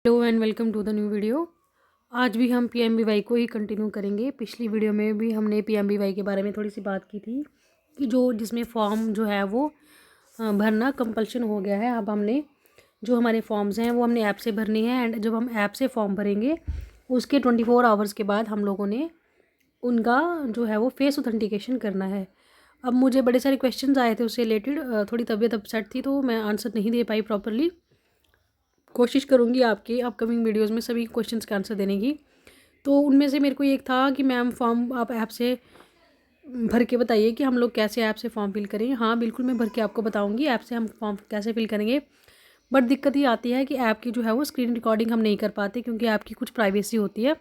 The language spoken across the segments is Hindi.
Hello and welcome to the new video. आज भी हम पीएमबीवाई को ही कंटिन्यू करेंगे। पिछली वीडियो में भी हमने पीएमबीवाई के बारे में थोड़ी सी बात की थी कि जिसमें फॉर्म जो है वो भरना कंपल्शन हो गया है। अब हमने जो हमारे फॉर्म्स हैं वो हमने ऐप से भरने हैं एंड जब हम ऐप से फॉर्म भरेंगे उसके 24 आवर्स के बाद हम लोगों ने उनका जो है वो फेस ऑथेंटिकेशन करना है। अब मुझे बड़े सारे क्वेश्चन आए थे उससे रिलेटेड, थोड़ी तबीयत अपसेट थी तो मैं आंसर नहीं दे पाई प्रॉपरली। कोशिश करूँगी आपके अपकमिंग वीडियोस में सभी क्वेश्चंस का आंसर देने की। तो उनमें से मेरे को एक था कि मैम फॉर्म आप ऐप से भर के बताइए कि हम लोग कैसे ऐप से फॉर्म फिल करें। हाँ बिल्कुल, मैं भर के आपको बताऊँगी ऐप से हम फॉर्म कैसे फिल करेंगे। बट दिक्कत ये आती है कि ऐप की जो है वो स्क्रीन रिकॉर्डिंग हम नहीं कर पाते क्योंकि ऐप की कुछ प्राइवेसी होती है।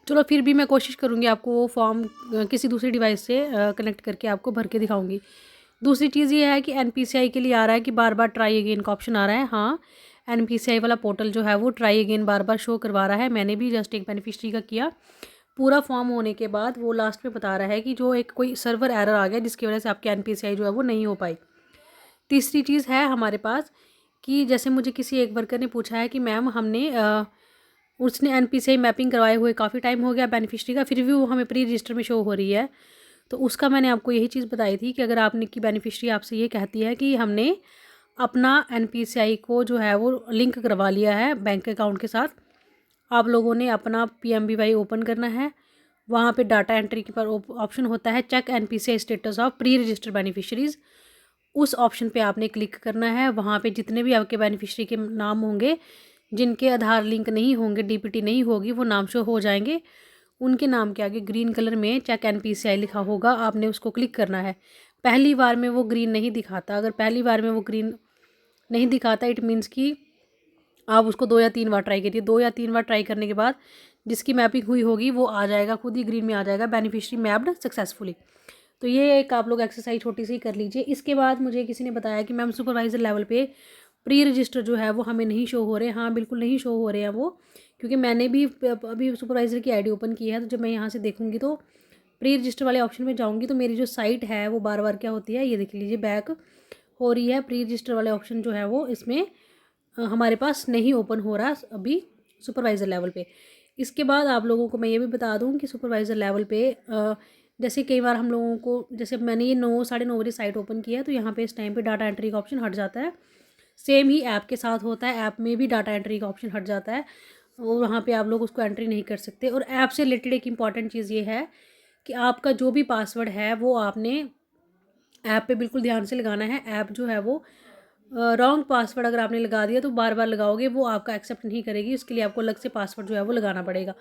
चलो फिर भी मैं कोशिश करूँगी आपको वो फॉर्म किसी दूसरी डिवाइस से कनेक्ट करके आपको भर के दिखाऊँगी। दूसरी चीज़ ये है कि एनपीसीआई के लिए आ रहा है कि बार बार ट्राई अगेन का ऑप्शन आ रहा है। हाँ, एनपीसीआई वाला पोर्टल जो है वो ट्राई अगेन बार बार शो करवा रहा है। मैंने भी जस्ट एक बेनिफिशरी का किया, पूरा फॉर्म होने के बाद वो लास्ट में बता रहा है कि जो एक कोई सर्वर एरर आ गया जिसकी वजह से आपकी एनपीसीआई जो है वो नहीं हो पाई। तीसरी चीज़ है हमारे पास कि जैसे मुझे किसी एक वर्कर ने पूछा है कि मैम हमने उसने एनपीसीआई मैपिंग करवाए हुए काफ़ी टाइम हो गया बेनिफिशरी का, फिर भी वो हमें प्री रजिस्टर में शो हो रही है। तो उसका मैंने आपको यही चीज़ बताई थी कि अगर आपने की बेनिफिशरी आपसे ये कहती है कि हमने अपना एनपीसीआई को जो है वो लिंक करवा लिया है बैंक अकाउंट के साथ, आप लोगों ने अपना पीएमबीवाई ओपन करना है। वहाँ पे डाटा एंट्री के पर ऑप्शन होता है check NPCI status of pre registered beneficiaries, उस ऑप्शन पे आपने क्लिक करना है। वहाँ पे जितने भी आपके बेनिफिशरी के नाम होंगे जिनके आधार लिंक नहीं होंगे, डीपीटी नहीं होगी, वो नाम शो हो जाएंगे। उनके नाम के आगे ग्रीन कलर में चेक एनपीसीआई लिखा होगा, आपने उसको क्लिक करना है। पहली बार में वो ग्रीन नहीं दिखाता। अगर पहली बार में वो ग्रीन नहीं दिखाता इट मीन्स कि आप उसको 2 या 3 बार ट्राई करिए। 2 या 3 बार ट्राई करने के बाद जिसकी मैपिंग हुई होगी वो आ जाएगा, खुद ही ग्रीन में आ जाएगा बेनिफिशरी मैप्ड सक्सेसफुली। तो ये एक आप लोग एक्सरसाइज छोटी सी कर लीजिए। इसके बाद मुझे किसी ने बताया कि मैम सुपरवाइज़र लेवल पे प्री रजिस्टर जो है वो हमें नहीं शो हो रहे। हाँ बिल्कुल नहीं शो हो रहे हैं वो, क्योंकि मैंने भी अभी सुपरवाइज़र की आईडी ओपन की है। तो जब मैं यहाँ से देखूँगी तो प्री रजिस्टर वाले ऑप्शन में जाऊँगी तो मेरी जो साइट है वो बार बार क्या होती है, ये देख लीजिए बैक हो रही है। प्री रजिस्टर वाले ऑप्शन जो है वो इसमें हमारे पास नहीं ओपन हो रहा अभी सुपरवाइज़र लेवल पे। इसके बाद आप लोगों को मैं ये भी बता दूं कि सुपरवाइज़र लेवल पे जैसे कई बार हम लोगों को, जैसे मैंने ये 9 साढ़े 9 बजे साइट ओपन किया है तो यहाँ पे इस टाइम पे डाटा एंट्री का ऑप्शन हट जाता है। सेम ही ऐप के साथ होता है, ऐप में भी डाटा एंट्री का ऑप्शन हट जाता है और वहाँ पे आप लोग उसको एंट्री नहीं कर सकते। और ऐप से रिलेटेड एक इम्पॉर्टेंट चीज़ ये है कि आपका जो भी पासवर्ड है वो आपने ऐप पे बिल्कुल ध्यान से लगाना है। ऐप जो है वो रॉन्ग पासवर्ड अगर आपने लगा दिया तो बार बार लगाओगे वो आपका एक्सेप्ट नहीं करेगी। उसके लिए आपको अलग से पासवर्ड जो है वो लगाना पड़ेगा।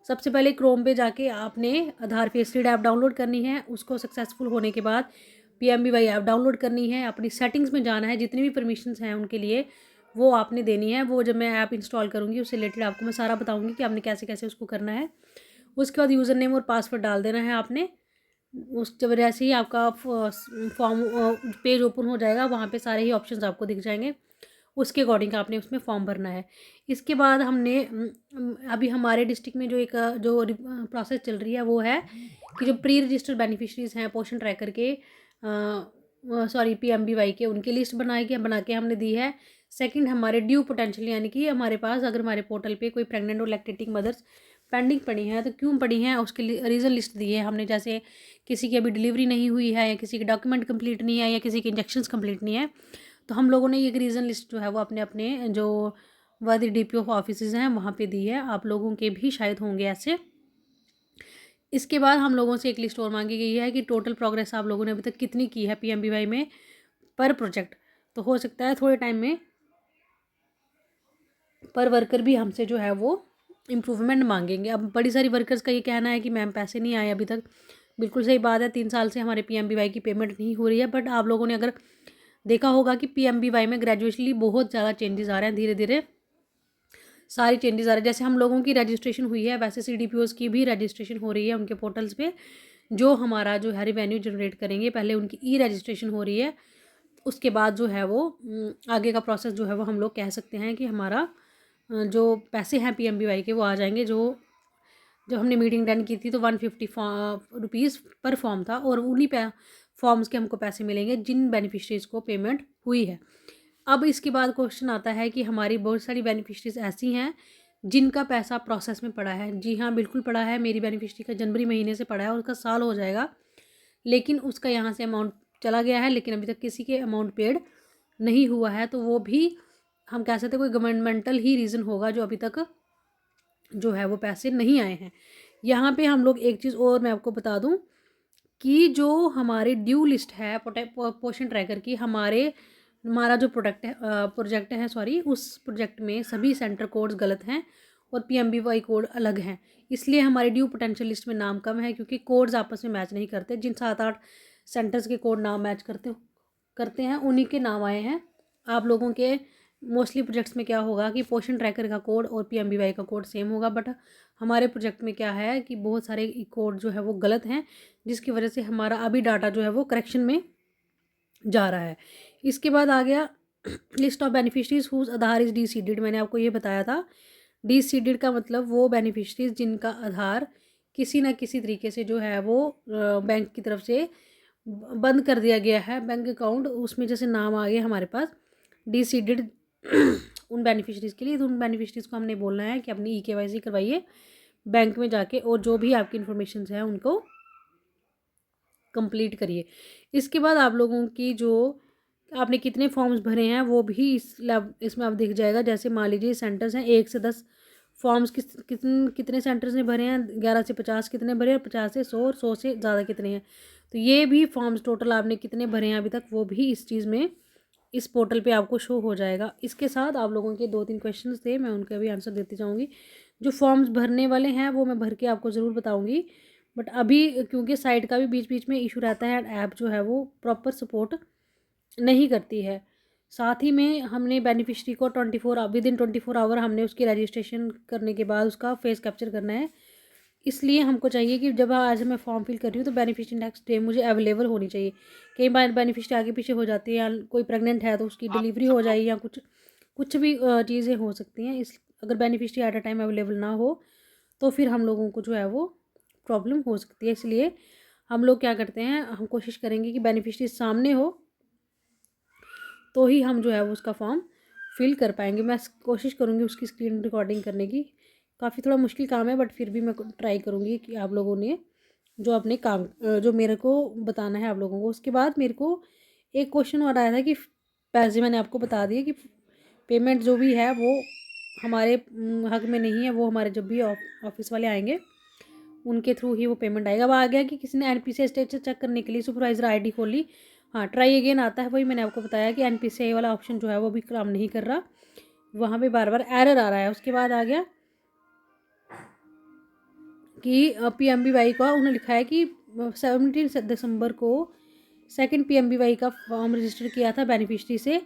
सबसे पहले क्रोम पे जाके आपने आधार फेसरीड ऐप डाउनलोड करनी है। उसको सक्सेसफुल होने के बाद पीएमबीवाई ऐप डाउनलोड करनी है। अपनी सेटिंग्स में जाना है, जितनी भी परमिशंस हैं उनके लिए वो आपने देनी है। वो जब मैं ऐप इंस्टॉल करूँगी उससे रिलेटेड आपको मैं सारा बताऊँगी कि आपने कैसे कैसे उसको करना है। उसके बाद यूज़र नेम और पासवर्ड डाल देना है आपने। उस जब जैसे ही आपका फॉर्म पेज ओपन हो जाएगा वहाँ पे सारे ही ऑप्शंस आपको दिख जाएंगे, उसके अकॉर्डिंग आपने उसमें फॉर्म भरना है। इसके बाद हमने अभी हमारे डिस्ट्रिक्ट में जो एक जो प्रोसेस चल रही है वो है कि जो प्री रजिस्टर्ड बेनिफिशरीज़ हैं पोषण ट्रैकर के, सॉरी पीएमबीवाई के, उनकी लिस्ट बना के हमने दी है। सेकंड हमारे ड्यू पोटेंशियल, यानी कि हमारे पास अगर हमारे पोर्टल पे कोई प्रेग्नेंट और लैक्टेटिंग मदर्स पेंडिंग पड़ी हैं तो क्यों पड़ी हैं उसके रीज़न लिस्ट दी है हमने। जैसे किसी की अभी डिलीवरी नहीं हुई है या किसी के डॉक्यूमेंट कंप्लीट नहीं है या किसी के इंजेक्शंस कंप्लीट नहीं है, तो हम लोगों ने ये रीज़न लिस्ट जो है वो अपने अपने जो वादी डीपीओ ऑफिस हैं वहाँ पे दी है। आप लोगों के भी शायद होंगे ऐसे। इसके बाद हम लोगों से एक लिस्ट और मांगी गई है कि टोटल प्रोग्रेस आप लोगों ने अभी तक कितनी की है पीएमबीवाई में पर प्रोजेक्ट। तो हो सकता है थोड़े टाइम में पर वर्कर भी हमसे जो है वो इम्प्रूवमेंट मांगेंगे। अब बड़ी सारी वर्कर्स का ये कहना है कि मैम पैसे नहीं आए अभी तक। बिल्कुल सही बात है, 3 साल से हमारे पीएमबीवाई की पेमेंट नहीं हो रही है। बट आप लोगों ने अगर देखा होगा कि पीएमबीवाई में ग्रेजुएशनली बहुत ज़्यादा चेंजेस आ रहे हैं, धीरे धीरे सारी चेंजेस आ रहे हैं। जैसे हम लोगों की रजिस्ट्रेशन हुई है वैसे सीडीपीओज़ की भी रजिस्ट्रेशन हो रही है उनके पोर्टल्स पे। जो हमारा जो है रेवेन्यू जनरेट करेंगे पहले उनकी ई रजिस्ट्रेशन हो रही है, उसके बाद जो है वो आगे का प्रोसेस जो है वो हम लोग कह सकते हैं कि हमारा जो पैसे हैं पीएमबीवाई के वो आ जाएंगे। जो जब हमने मीटिंग डन की थी तो 150 रुपीज़ पर फॉर्म था और उन्हीं पे फॉर्म्स के हमको पैसे मिलेंगे जिन बेनिफिशरीज़ को पेमेंट हुई है। अब इसके बाद क्वेश्चन आता है कि हमारी बहुत सारी बेनिफिशरीज ऐसी हैं जिनका पैसा प्रोसेस में पड़ा है। जी हाँ, बिल्कुल पड़ा है। मेरी बेनिफिशरी का जनवरी महीने से पड़ा है और उसका साल हो जाएगा, लेकिन उसका यहाँ से अमाउंट चला गया है, लेकिन अभी तक किसी के अमाउंट पेड नहीं हुआ है। तो वो भी हम कह सकते हैं कोई गवर्नमेंटल ही रीज़न होगा जो अभी तक जो है वो पैसे नहीं आए हैं। यहाँ पे हम लोग एक चीज़ और मैं आपको बता दूँ कि जो हमारी ड्यू लिस्ट है पोषण ट्रैकर की, हमारा जो प्रोजेक्ट है उस प्रोजेक्ट में सभी सेंटर कोड्स गलत हैं और PMBY कोड अलग हैं। इसलिए हमारी ड्यू पोटेंशियल लिस्ट में नाम कम है, क्योंकि कोड्स आपस में मैच नहीं करते। जिन 7-8 सेंटर्स के कोड नाम मैच करते हैं उन्हीं के नाम आए हैं। आप लोगों के मोस्टली प्रोजेक्ट्स में क्या होगा कि पोषण ट्रैकर का कोड और PMBY का कोड सेम होगा, बट हमारे प्रोजेक्ट में क्या है कि बहुत सारे कोड जो है वो गलत हैं, जिसकी वजह से हमारा अभी डाटा जो है वो करेक्शन में जा रहा है। इसके बाद आ गया list of beneficiaries whose Aadhaar is deceased. मैंने आपको ये बताया था, डीसीडेड का मतलब वो बेनिफिशरीज जिनका आधार किसी न किसी तरीके से जो है वो बैंक की तरफ से बंद कर दिया गया है, बैंक अकाउंट उसमें जैसे नाम आ गया हमारे पास डीसीडेड उन बेनिफिशरीज़ के लिए। तो उन बेनिफिशरीज़ को हमने बोलना है कि अपनी EKYC करवाइए बैंक में जाके और जो भी आपकी इन्फॉर्मेशन है उनको कंप्लीट करिए। इसके बाद आप लोगों की जो आपने कितने फॉर्म्स भरे हैं वो भी इसमें आप दिख जाएगा। जैसे मान लीजिए सेंटर्स हैं 1 से 10 फॉर्म्स कितने सेंटर्स ने भरे हैं, 11 से 50 कितने भरे हैं, 50 से 100 और 100 से ज़्यादा कितने हैं। तो ये भी फॉर्म्स टोटल आपने कितने भरे हैं अभी तक वो भी इस चीज़ में इस पोर्टल पे आपको शो हो जाएगा। इसके साथ आप लोगों के 2-3 क्वेश्चंस थे, मैं उनके भी आंसर देती जाऊँगी। जो फॉर्म्स भरने वाले हैं वो मैं भर के आपको ज़रूर बताऊँगी, बट अभी क्योंकि साइट का भी बीच बीच में इशू रहता है, ऐप जो है वो प्रॉपर सपोर्ट नहीं करती है। साथ ही में हमने बेनिफिशरी को 24 आवर हमने उसकी रजिस्ट्रेशन करने के बाद उसका फेस कैप्चर करना है। इसलिए हमको चाहिए कि जब आज मैं फॉर्म फिल कर रही हूँ तो बेनिफिशरी नेक्स्ट डे मुझे अवेलेबल होनी चाहिए। कई बार बेनिफिशरी आगे पीछे हो जाती है, या कोई प्रेग्नेंट है तो उसकी डिलीवरी हो जाए, या कुछ भी चीज़ें हो सकती हैं। इस अगर beneficiary at a time available ना हो तो फिर हम लोगों को जो है वो प्रॉब्लम हो सकती है। इसलिए हम लोग क्या करते हैं, हम कोशिश करेंगे कि बेनिफिशरी सामने हो तो ही हम जो है वो उसका फॉर्म फिल कर पाएंगे। मैं कोशिश करूँगी उसकी स्क्रीन रिकॉर्डिंग करने की। काफ़ी थोड़ा मुश्किल काम है, बट फिर भी मैं ट्राई करूँगी कि आप लोगों ने जो अपने काम जो मेरे को बताना है आप लोगों को। उसके बाद मेरे को एक क्वेश्चन और आया था कि पैसे मैंने आपको बता दिए कि पेमेंट जो भी है वो हमारे हक में नहीं है, वो हमारे जब भी ऑफिस वाले आएंगे उनके थ्रू ही वो पेमेंट आएगा। अब आ गया कि किसी ने NPCI स्टेटस चेक करने के लिए सुपरवाइजर ID खोली, हाँ ट्राई अगेन आता है। वही मैंने आपको बताया कि NPCI वाला ऑप्शन जो है वो भी काम नहीं कर रहा, वहाँ पे बार बार एरर आ रहा है। उसके बाद आ गया कि PMBY का उन्होंने लिखा है कि 17 दिसंबर को सेकंड PMBY का फॉर्म रजिस्टर किया था बेनिफिशरी से,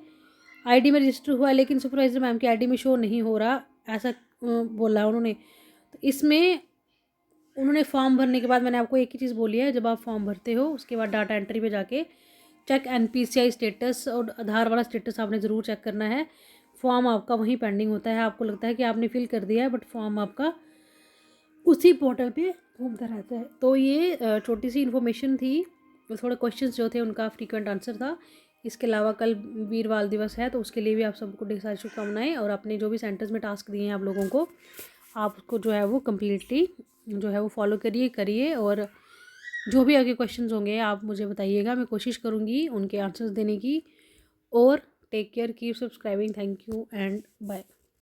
ID में रजिस्टर हुआ लेकिन सुपरवाइजर मैम के ID में शो नहीं हो रहा, ऐसा बोला उन्होंने। तो इसमें उन्होंने फॉर्म भरने के बाद मैंने आपको एक ही चीज़ बोली है, जब आप फॉर्म भरते हो उसके बाद डाटा एंट्री पे जाके चेक NPCI स्टेटस और आधार वाला स्टेटस आपने ज़रूर चेक करना है। फॉर्म आपका वहीं पेंडिंग होता है, आपको लगता है कि आपने फिल कर दिया है, बट फॉर्म आपका उसी पोर्टल पे घूमता रहता है। तो ये छोटी सी इन्फॉर्मेशन थी, थोड़े क्वेश्चंस जो थे उनका फ्रीक्वेंट आंसर था। इसके अलावा कल वीर बाल दिवस है, तो उसके लिए भी आप सबको ढेर सारी शुभकामनाएं। और अपने जो भी सेंटर्स में टास्क दिए हैं आप लोगों को, आप उसको जो है वो कम्प्लीटली जो है वो फॉलो करिए। और जो भी आगे क्वेश्चंस होंगे आप मुझे बताइएगा, मैं कोशिश करूँगी उनके आंसर्स देने की। और take care, keep subscribing, thank you and bye.